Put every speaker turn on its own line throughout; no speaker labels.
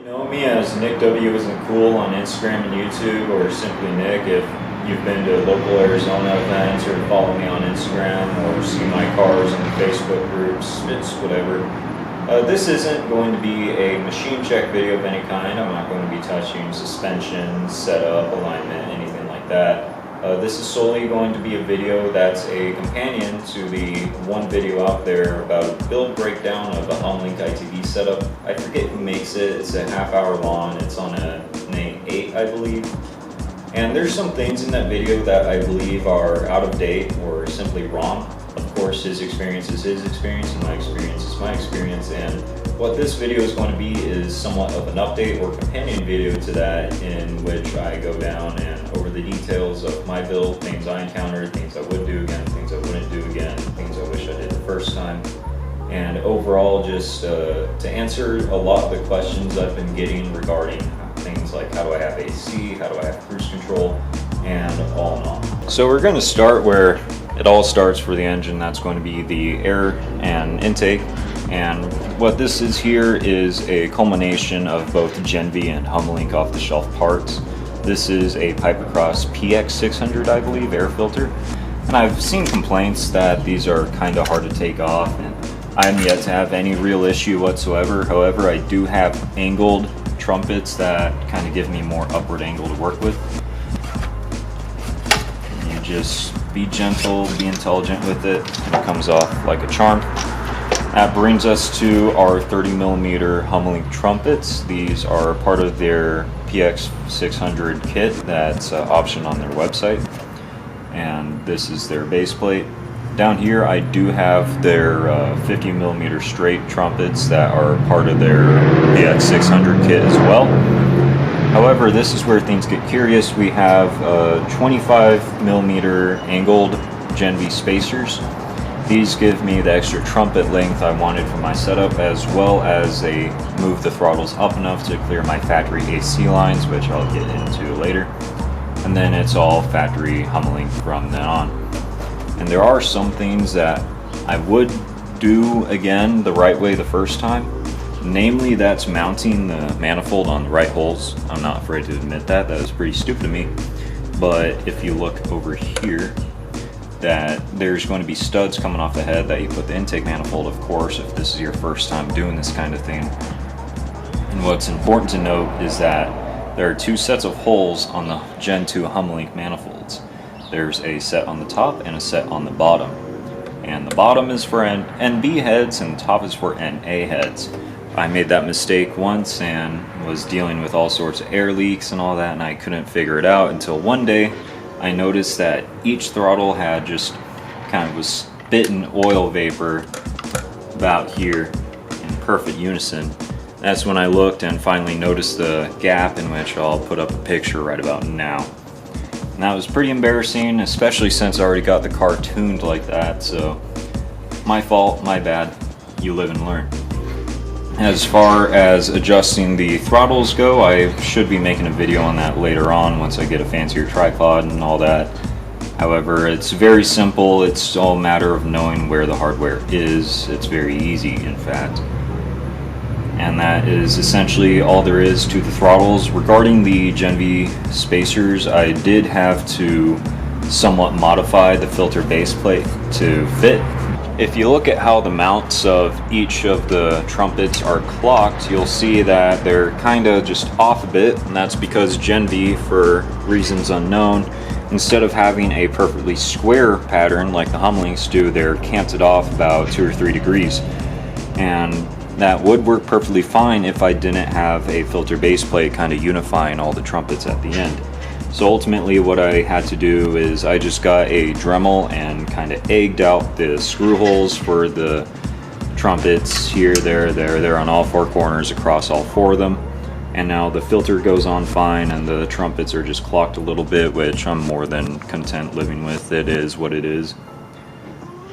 You know me as Nick W Isn't Cool on Instagram and YouTube, or simply Nick if you've been to local Arizona events or follow me on Instagram or see my cars in Facebook groups, it's whatever. This isn't going to be a machine check video of any kind. I'm not going to be touching suspension, setup, alignment, anything like that. This is solely going to be a video that's a companion to the one video out there about a build breakdown of a Hummelink ITB setup. I forget who makes it. It's a half-hour long. It's on a Name 8, I believe. And there's some things in that video that I believe are out of date or simply wrong. Of course, his experience is his experience and my experience is my experience. And what this video is going to be is somewhat of an update or companion video to that, in which I go down and over the details of my build, things I encountered, things I would do again, things I wouldn't do again, things I wish I did the first time. And overall, just to answer a lot of the questions I've been getting regarding things like how do I have AC, how do I have cruise control, and all in all. So we're going to start where it all starts for the engine. That's going to be the air and intake. And what this is here is a culmination of both Gen V and Hummelink off-the-shelf parts. This is a Pipe Across PX600, I believe, air filter. And I've seen complaints that these are kind of hard to take off, and I'm yet to have any real issue whatsoever. However, I do have angled trumpets that kind of give me more upward angle to work with. You just be gentle, be intelligent with it, and it comes off like a charm. That brings us to our 30mm Hummelink trumpets. These are part of their PX600 kit that's an option on their website. And this is their base plate. Down here I do have their 50mm straight trumpets that are part of their PX600 kit as well. However, this is where things get curious. We have 25mm angled Gen V spacers. These give me the extra trumpet length I wanted for my setup, as well as they move the throttles up enough to clear my factory AC lines, which I'll get into later. And then it's all factory Hummelink from then on. And there are some things that I would do again the right way the first time. Namely, that's mounting the manifold on the right holes. I'm not afraid to admit that. That was pretty stupid of me. But if you look over here, that there's going to be studs coming off the head that you put the intake manifold, of course, if this is your first time doing this kind of thing. And what's important to note is that there are two sets of holes on the Gen 2 Hummelink manifolds. There's a set on the top and a set on the bottom. And the bottom is for NB heads and the top is for NA heads. I made that mistake once and was dealing with all sorts of air leaks and all that, and I couldn't figure it out until one day I noticed that each throttle had just kind of was spitting oil vapor about here in perfect unison. That's when I looked and finally noticed the gap, in which I'll put up a picture right about now. And that was pretty embarrassing, especially since I already got the car tuned like that, so my fault, my bad. You live and learn. As far as adjusting the throttles go, I should be making a video on that later on once I get a fancier tripod and all that. However, it's very simple. It's all a matter of knowing where the hardware is. It's very easy, in fact. And that is essentially all there is to the throttles. Regarding the Gen V spacers, I did have to somewhat modify the filter base plate to fit. If you look at how the mounts of each of the trumpets are clocked, you'll see that they're kind of just off a bit, and that's because Gen V, for reasons unknown, instead of having a perfectly square pattern like the Hummelinks do, they're canted off about 2 or 3 degrees. And that would work perfectly fine if I didn't have a filter base plate kind of unifying all the trumpets at the end. So ultimately what I had to do is I just got a Dremel and kind of egged out the screw holes for the trumpets here, there on all 4 corners across all 4 of them. And now the filter goes on fine and the trumpets are just clocked a little bit, which I'm more than content living with. It is what it is.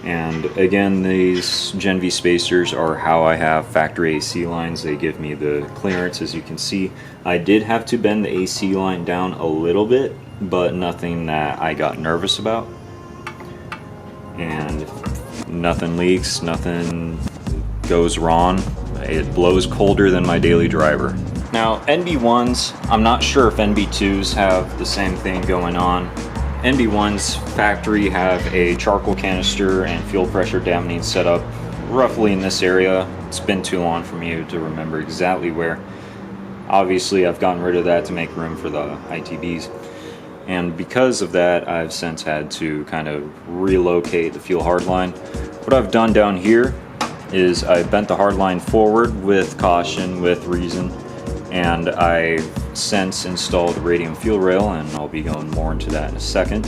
And again, these Gen V spacers are how I have factory AC lines. They give me the clearance. As you can see, I did have to bend the AC line down a little bit, but nothing that I got nervous about. And nothing leaks, nothing goes wrong. It blows colder than my daily driver. Now NB1s, I'm not sure if NB2s have the same thing going on. NB1's factory have a charcoal canister and fuel pressure dampening setup roughly in this area. It's been too long for me to remember exactly where. Obviously I've gotten rid of that to make room for the ITBs. And because of that, I've since had to kind of relocate the fuel hardline. What I've done down here is I bent the hardline forward with caution, with reason, and I've since installed a radium fuel rail, and I'll be going more into that in a second.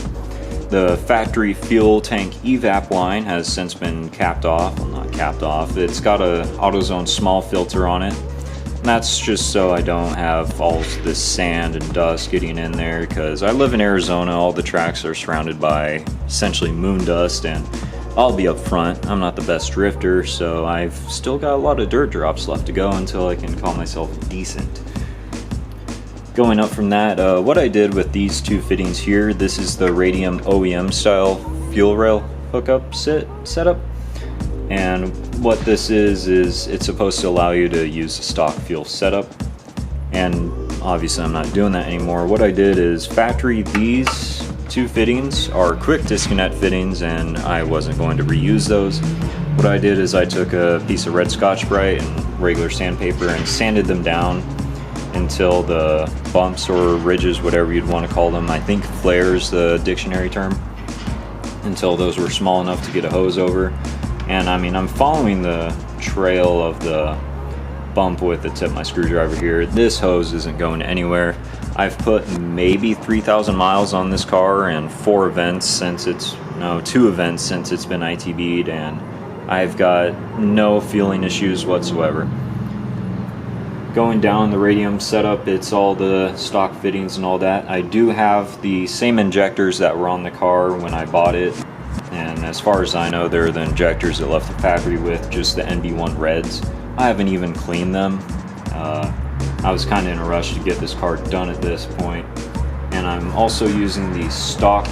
The factory fuel tank evap line has since been capped off. Well, not capped off. It's got a AutoZone small filter on it. And that's just so I don't have all this sand and dust getting in there, because I live in Arizona. All the tracks are surrounded by essentially moon dust, and I'll be up front. I'm not the best drifter, so I've still got a lot of dirt drops left to go until I can call myself decent. Going up from that, what I did with these two fittings here, this is the Radium OEM style fuel rail hookup setup. And what this is it's supposed to allow you to use the stock fuel setup. And obviously I'm not doing that anymore. What I did is factory these two fittings are quick disconnect fittings, and I wasn't going to reuse those. What I did is I took a piece of red Scotch-Brite and regular sandpaper and sanded them down until the bumps or ridges, whatever you'd want to call them, I think flares the dictionary term, until those were small enough to get a hose over. And I mean, I'm following the trail of the bump with the tip of my screwdriver here. This hose isn't going anywhere. I've put maybe 3,000 miles on this car and 2 events since it's been ITB'd, and I've got no fueling issues whatsoever. Going down the radium setup, it's all the stock fittings and all that. I do have the same injectors that were on the car when I bought it, and as far as I know, they're the injectors that left the factory with, just the NB1 reds. I haven't even cleaned them. I was kind of in a rush to get this car done at this point. And I'm also using the stock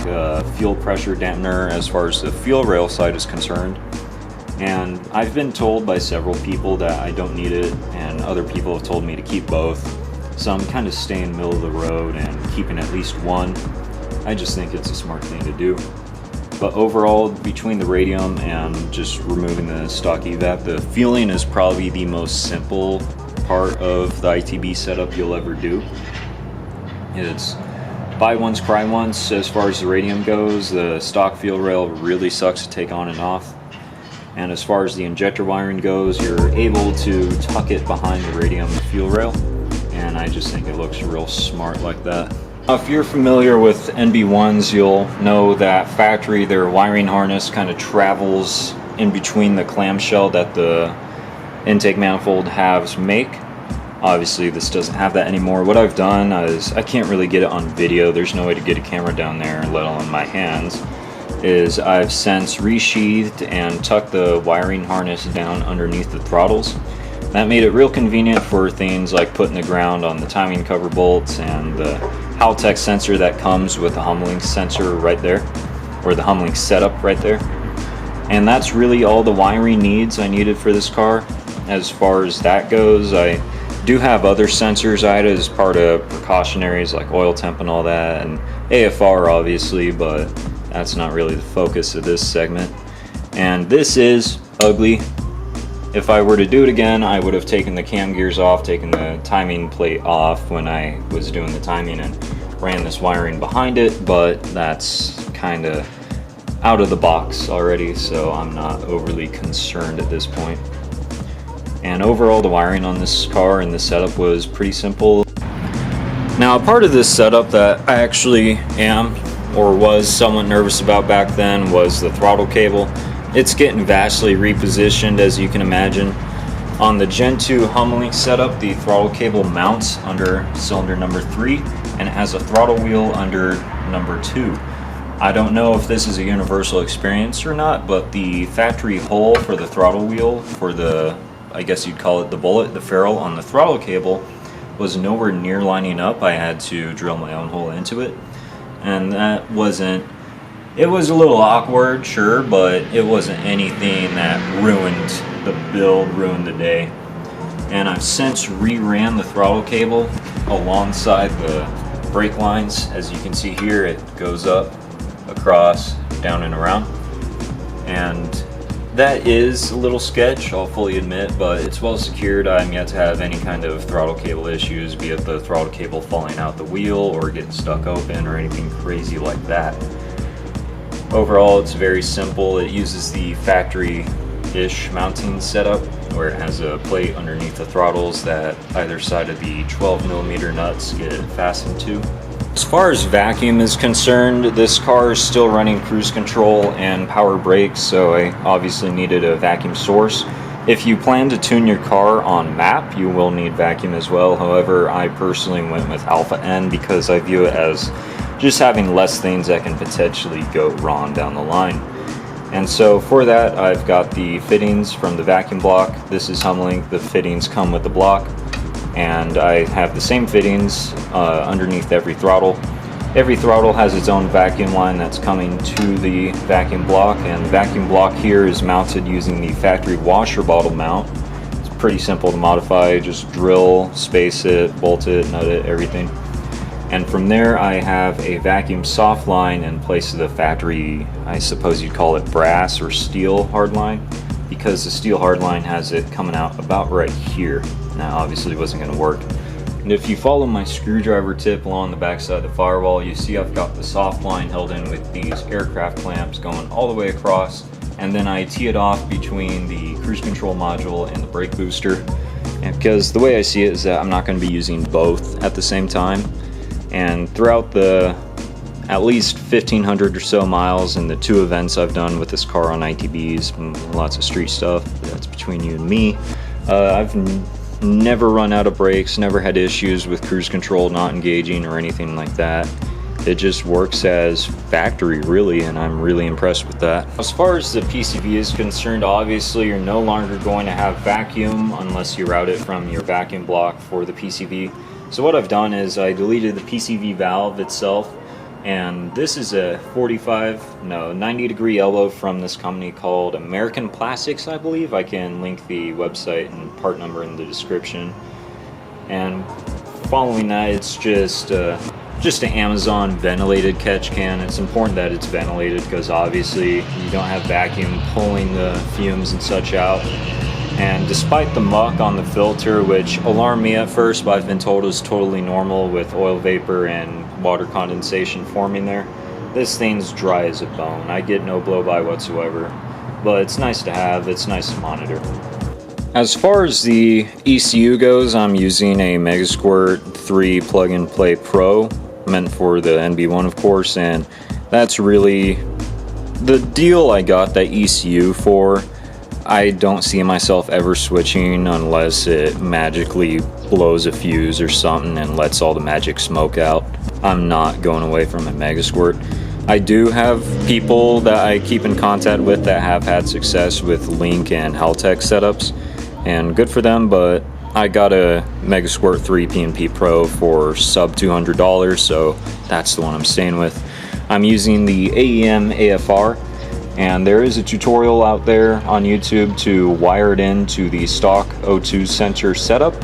fuel pressure dampener as far as the fuel rail side is concerned. And I've been told by several people that I don't need it, and other people have told me to keep both. So I'm kind of staying middle of the road and keeping at least one. I just think it's a smart thing to do. But overall, between the radium and just removing the stock evap, the fueling is probably the most simple part of the ITB setup you'll ever do. It's buy once, cry once as far as the radium goes. The stock fuel rail really sucks to take on and off. And as far as the injector wiring goes, you're able to tuck it behind the radium fuel rail. And I just think it looks real smart like that. If you're familiar with NB1s, you'll know that factory, their wiring harness kind of travels in between the clamshell that the intake manifold halves make. Obviously this doesn't have that anymore. What I've done is, I can't really get it on video, there's no way to get a camera down there, let alone my hands, is I've since resheathed and tucked the wiring harness down underneath the throttles. That made it real convenient for things like putting the ground on the timing cover bolts and the Haltech sensor that comes with the Hummelink sensor right there, or the Hummelink setup right there. And that's really all the wiring needs I needed for this car. As far as that goes, I do have other sensors I had as part of precautionaries like oil temp and all that, and AFR obviously, but that's not really the focus of this segment. And this is ugly. If I were to do it again, I would have taken the cam gears off, taken the timing plate off when I was doing the timing, and ran this wiring behind it, but that's kind of out of the box already, so I'm not overly concerned at this point. And overall, the wiring on this car and this setup was pretty simple. Now, a part of this setup that I actually am, or was somewhat nervous about back then, was the throttle cable. It's getting vastly repositioned, as you can imagine. On the Gen 2 Hummelink setup, the throttle cable mounts under cylinder number 3, and it has a throttle wheel under number 2. I don't know if this is a universal experience or not, but the factory hole for the throttle wheel, for the, I guess you'd call it the bullet, the ferrule on the throttle cable, was nowhere near lining up. I had to drill my own hole into it, and that wasn't, it was a little awkward, sure, but it wasn't anything that ruined the build, ruined the day. And I've since reran the throttle cable alongside the brake lines. As you can see here, it goes up, across, down and around. And that is a little sketch, I'll fully admit, but it's well secured. I'm yet to have any kind of throttle cable issues, be it the throttle cable falling out the wheel or getting stuck open or anything crazy like that. Overall, it's very simple. It uses the factory-ish mounting setup where it has a plate underneath the throttles that either side of the 12mm nuts get fastened to. As far as vacuum is concerned, this car is still running cruise control and power brakes, so I obviously needed a vacuum source. If you plan to tune your car on map, you will need vacuum as well. However, I personally went with Alpha N because I view it as just having less things that can potentially go wrong down the line. And so for that, I've got the fittings from the vacuum block. This is Hummelink. The fittings come with the block. And I have the same fittings underneath every throttle. Every throttle has its own vacuum line that's coming to the vacuum block, and the vacuum block here is mounted using the factory washer bottle mount. It's pretty simple to modify, just drill, space it, bolt it, nut it, everything. And from there I have a vacuum soft line in place of the factory, I suppose you'd call it brass or steel hardline, because the steel hardline has it coming out about right here. Now obviously it wasn't going to work. And if you follow my screwdriver tip along the backside of the firewall, you see I've got the soft line held in with these aircraft clamps going all the way across, and then I tee it off between the cruise control module and the brake booster. And because the way I see it is that I'm not going to be using both at the same time. And throughout the at least 1,500 or so miles in the 2 events I've done with this car on ITBs, and lots of street stuff, that's between you and me, I've never run out of brakes, never had issues with cruise control not engaging or anything like that. It just works as factory really, and I'm really impressed with that. As far as the PCV is concerned, obviously you're no longer going to have vacuum unless you route it from your vacuum block for the PCV. So what I've done is I deleted the PCV valve itself, and this is a 90 degree elbow from this company called American Plastics, I believe. I can link the website and part number in the description. And following that, it's just an Amazon ventilated catch can. It's important that it's ventilated because obviously you don't have vacuum pulling the fumes and such out. And despite the muck on the filter, which alarmed me at first, but I've been told is totally normal with oil vapor and water condensation forming there, this thing's dry as a bone. I get no blow-by whatsoever, but it's nice to have, it's nice to monitor. As far as the ECU goes, I'm using a Megasquirt 3 Plug-and-Play Pro, meant for the NB1 of course, and that's really the deal I got that ECU for. I don't see myself ever switching unless it magically blows a fuse or something and lets all the magic smoke out. I'm not going away from a Megasquirt. I do have people that I keep in contact with that have had success with Link and Haltech setups, and good for them, but I got a Megasquirt 3 P&P Pro for sub $200, so that's the one I'm staying with. I'm using the AEM AFR, and there is a tutorial out there on YouTube to wire it into the stock O2 sensor setup,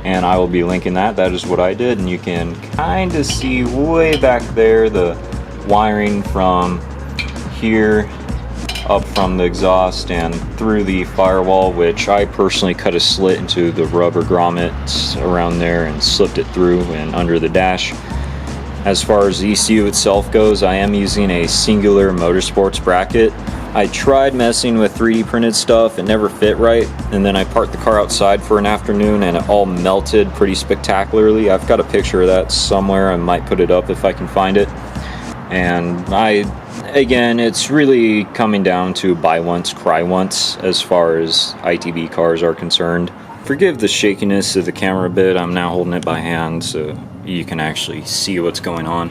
and I will be linking that. That is what I did, and you can kind of see way back there the wiring from here up from the exhaust and through the firewall, which I personally cut a slit into the rubber grommets around there and slipped it through and under the dash. As far as the ECU itself goes, I am using a Singular Motorsports bracket. I tried messing with 3D printed stuff, it never fit right, and then I parked the car outside for an afternoon and it all melted pretty spectacularly. I've got a picture of that somewhere, I might put it up if I can find it. And again, it's really coming down to buy once, cry once as far as ITB cars are concerned. Forgive the shakiness of the camera a bit, I'm now holding it by hand so you can actually see what's going on.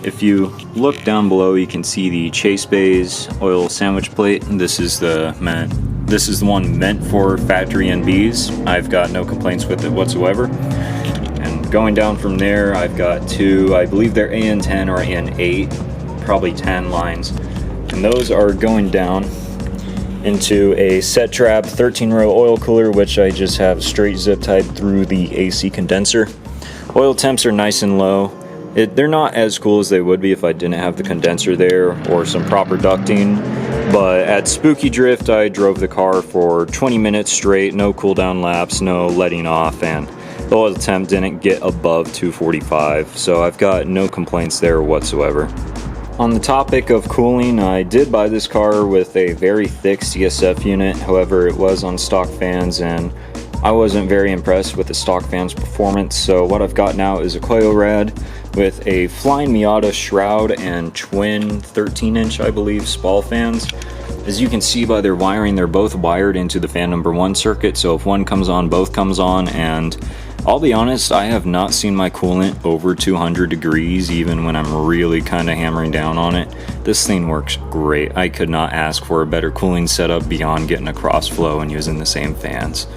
If you look down below, you can see the Chase Bays oil sandwich plate. This is the one meant for factory NBs. I've got no complaints with it whatsoever. And going down from there, I've got two, I believe they're AN10 or AN8, probably 10 lines. And those are going down into a set trap 13-row oil cooler, which I just have straight zip tied through the AC condenser. Oil temps are nice and low. They're not as cool as they would be if I didn't have the condenser there or some proper ducting, but at Spooky Drift I drove the car for 20 minutes straight, no cool down laps, no letting off, and the oil temp didn't get above 245, so I've got no complaints there whatsoever. On the topic of cooling, I did buy this car with a very thick CSF unit, however it was on stock fans and I wasn't very impressed with the stock fan's performance, so what I've got now is a coil rad with a Flying Miata shroud and twin 13-inch, I believe, spall fans. As you can see by their wiring, they're both wired into the fan number 1 circuit, so if one comes on, both comes on, and I'll be honest, I have not seen my coolant over 200 degrees, even when I'm really kind of hammering down on it. This thing works great. I could not ask for a better cooling setup beyond getting a cross flow and using the same fans.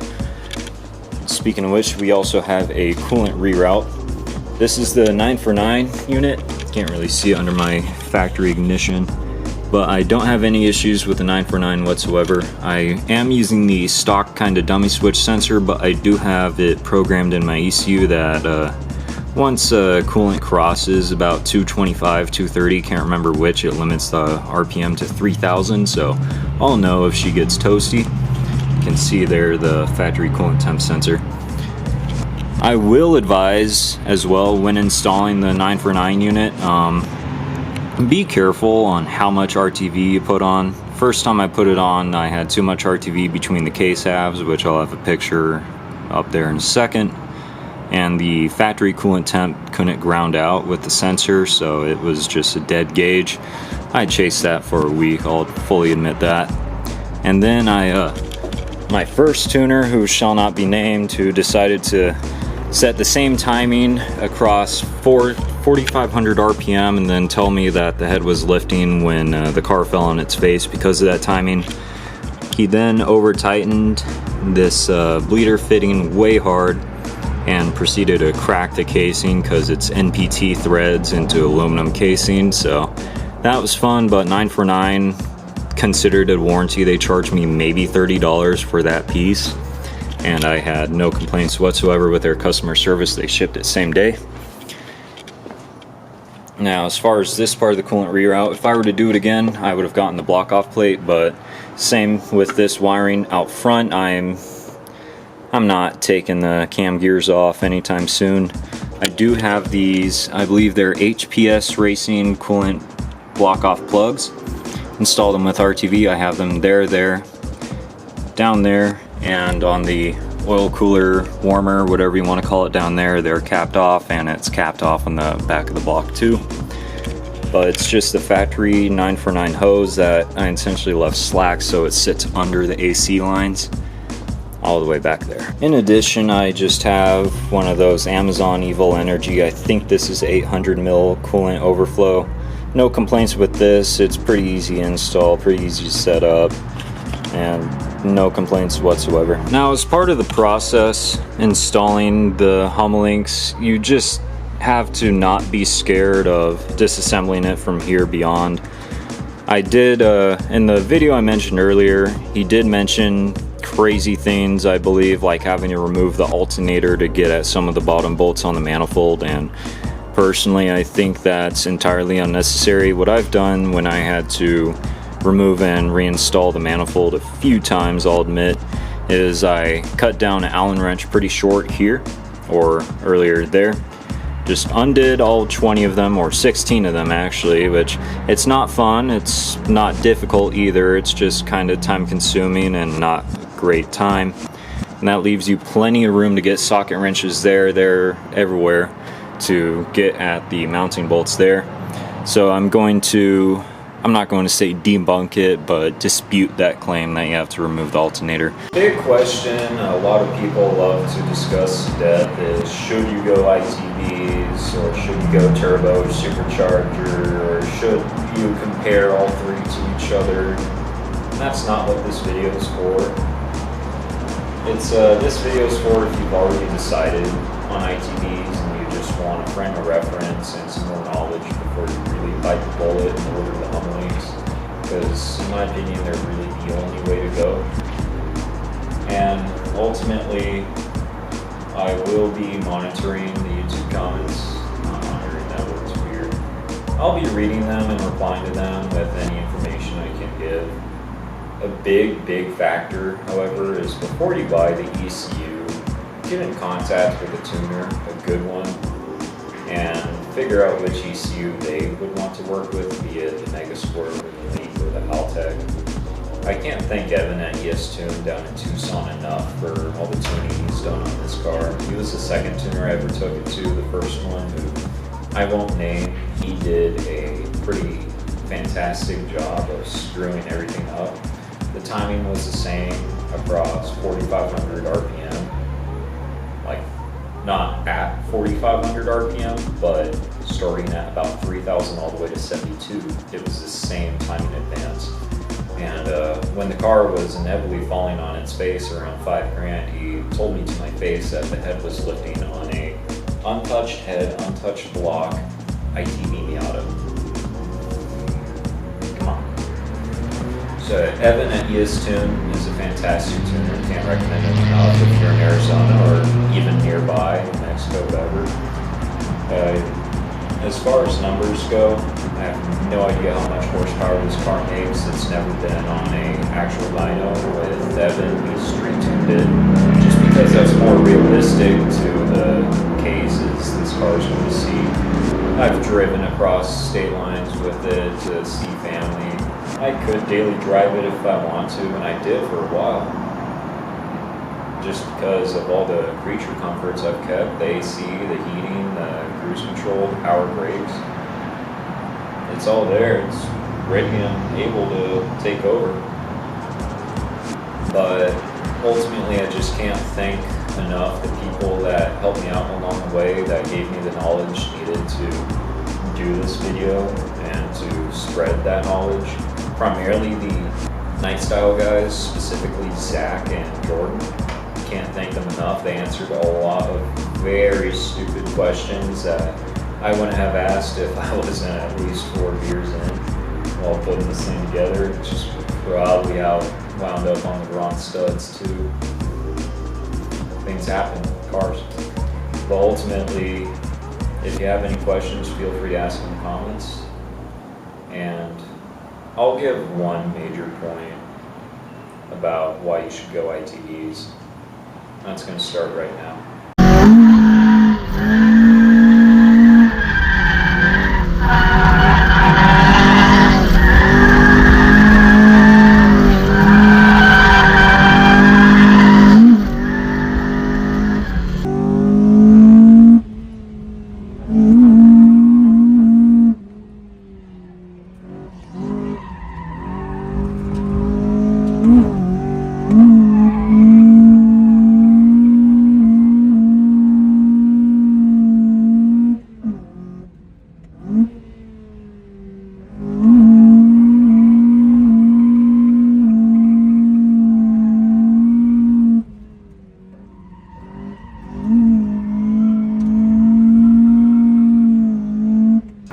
Speaking of which, we also have a coolant reroute. This is the 9x9 unit. Can't really see it under my factory ignition, but I don't have any issues with the 9x9 whatsoever. I am using the stock kind of dummy switch sensor, but I do have it programmed in my ECU that once coolant crosses about 225, 230, can't remember which, it limits the RPM to 3000, so I'll know if she gets toasty. You can see there the factory coolant temp sensor. I will advise as well when installing the 9x9 unit, be careful on how much RTV you put on. First time I put it on, I had too much RTV between the case halves, which I'll have a picture up there in a second, and the factory coolant temp couldn't ground out with the sensor, so it was just a dead gauge. I chased that for a week, I'll fully admit that. And then my first tuner, who shall not be named, who decided to set the same timing across 4,500 RPM and then tell me that the head was lifting when the car fell on its face because of that timing. He then over tightened this bleeder fitting way hard and proceeded to crack the casing because it's NPT threads into aluminum casing. So that was fun, but 9x9 considered a warranty. They charged me maybe $30 for that piece, and I had no complaints whatsoever with their customer service. They shipped it same day. Now, as far as this part of the coolant reroute, if I were to do it again, I would have gotten the block off plate, but same with this wiring out front. I'm not taking the cam gears off anytime soon. I do have these, I believe they're HPS Racing coolant block off plugs. Install them with RTV. I have them there, down there, and on the oil cooler warmer, whatever you want to call it, down there, they're capped off, and it's capped off on the back of the block too. But it's just the factory 9x9 hose that I essentially left slack, so it sits under the AC lines all the way back there. In addition, I just have one of those Amazon Evil Energy, I think this is 800 mil coolant overflow. No complaints with this. It's pretty easy to install, pretty easy to set up, and no complaints whatsoever. Now, as part of the process installing the Hummelinks, you just have to not be scared of disassembling it from here beyond. I did, in the video I mentioned earlier, he did mention crazy things, I believe, like having to remove the alternator to get at some of the bottom bolts on the manifold, and personally, I think that's entirely unnecessary. What I've done when I had to remove and reinstall the manifold a few times, I'll admit, is I cut down an Allen wrench pretty short here, or earlier there. Just undid all 20 of them, or 16 of them actually, which it's not fun, it's not difficult either, it's just kind of time consuming and not a great time. And that leaves you plenty of room to get socket wrenches there, everywhere, to get at the mounting bolts there. So I'm not going to say debunk it, but dispute that claim that you have to remove the alternator. Big question a lot of people love to discuss to death is, should you go ITBs, or should you go turbo supercharger, or should you compare all three to each other? And that's not what this video is for. This video is for if you've already decided on ITBs and you just want a frame of reference and some more knowledge before you really bite the bullet and order the Hummelinks, because in my opinion they're really the the only way to go. And ultimately, I will be monitoring the YouTube comments. Not monitoring, that word's weird. I'll be reading them and replying to them with any information I can give. A big factor, however, is before you buy the ECU, get in contact with a tuner, a good one, and figure out which ECU they would want to work with, be it the Megasport or the Elite or the Haltech. I can't thank Evan at ESTuned down in Tucson enough for all the tuning he's done on this car. He was the second tuner I ever took it to. The first one, who I won't name, he did a pretty fantastic job of screwing everything up. The timing was the same across 4,500 RPM, like not at 4,500 RPM, but starting at about 3,000 all the way to 72. It was the same time in advance. And when the car was inevitably falling on its face around $5,000, he told me to my face that the head was lifting on a untouched head, untouched block ITB Miata. Come on. So Evan at ESTuned is a fantastic tuner. Can't recommend him enough if you're in Arizona or even nearby, Mexico, whatever. As far as numbers go, I have no idea how much horsepower this car makes. It's never been on an actual dyno. With Evan, he street tuned it just because that's more realistic to the cases this car is going to see. I've driven across state lines with it to see family. I could daily drive it if I want to, and I did for a while. Just because of all the creature comforts I've kept, the AC, the heating, the cruise control, the power brakes. It's all there, it's ready and able to take over. But ultimately I just can't thank enough the people that helped me out along the way, that gave me the knowledge needed to do this video and to spread that knowledge. Primarily the Night Style guys, specifically Zach and Jordan. Can't thank them enough. They answered a lot of very stupid questions that I wouldn't have asked if I wasn't at least 4 beers in while putting this thing together. It's just probably wound up on the wrong studs too. Things happen, cars. But ultimately, if you have any questions, feel free to ask in the comments. And I'll give one major point about why you should go ITBs. That's going to start right now.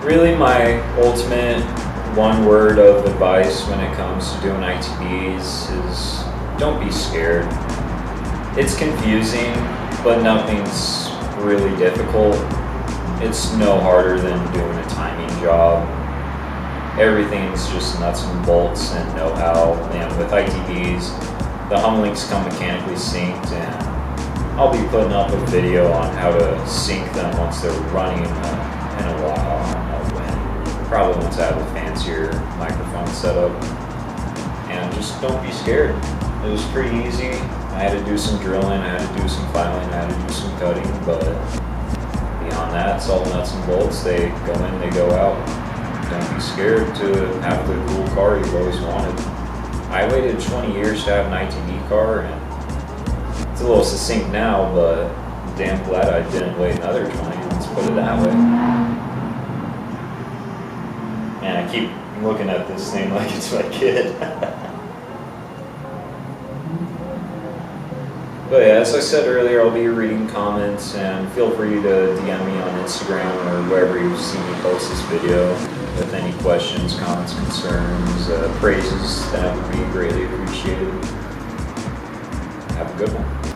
Really, my ultimate one word of advice when it comes to doing ITBs is don't be scared. It's confusing, but nothing's really difficult. It's no harder than doing a timing job. Everything's just nuts and bolts and know-how. And with ITBs, the Hummelinks come mechanically synced, and I'll be putting up a video on how to sync them once they're running in a while. I don't know when. Probably once I have a fancier microphone setup. And just don't be scared. It was pretty easy. I had to do some drilling, I had to do some filing, I had to do some cutting, but beyond that, it's all nuts and bolts. They go in, they go out. Don't be scared to have the cool car you've always wanted. I waited 20 years to have an ITB car, and it's a little succinct now, but I'm damn glad I didn't wait another 20, let's put it that way. And I keep looking at this thing like it's my kid. But yeah, as I said earlier, I'll be reading comments, and feel free to DM me on Instagram or wherever you see me post this video. with any questions, comments, concerns, praises, that would be greatly appreciated. Have a good one.